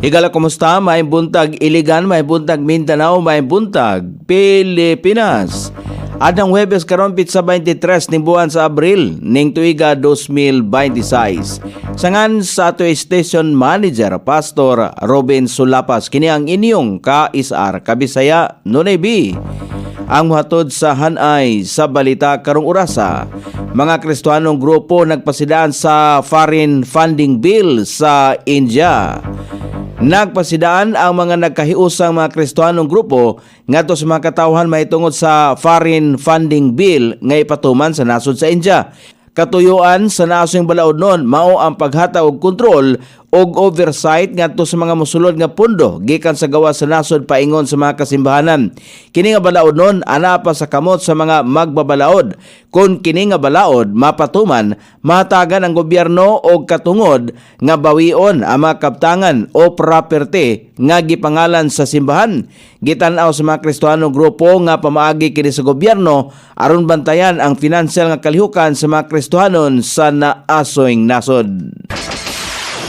Higala, kumusta? May buntag Iligan, may buntag Mindanao, may buntag Pilipinas. Adang Huwebes karon pitsa 23 ni buwan sa Abril ning tuiga 2026. Sangan sa ato station manager Pastor Robin Sulapas kini ang inyong ka-isar kabisaya Nunebi. Ang muhatod sa hanay sa balita karong orasa. Mga Kristiyanong grupo nagpasidaan sa foreign funding bill sa India. Nagpasidaan ang mga nagkahiusang mga Kristiyanong grupo ngadto sa mga katawhan mahitungod sa foreign funding bill nga ipatuman sa nasod sa India. Katuyuan sa nasong balaod noon mao ang paghataw og kontrol og oversight ngadto sa mga mosulod nga pundo gikan sa gawas sa nasod paingon sa mga kasimbahanan. Kini nga balaod noon ana pa sa kamot sa mga magbabalaod. Kung kini nga balaod mapatuman, mahatagan ang gobyerno og katungod nga bawion ang mga kabtangan o property nga gipangalan sa simbahan. Gitan-aw sa mga Kristiyanong grupo nga pamaagi kini sa gobyerno aron bantayan ang financial nga kalihukan sa mga Kristiyanon sa naasoing nasod.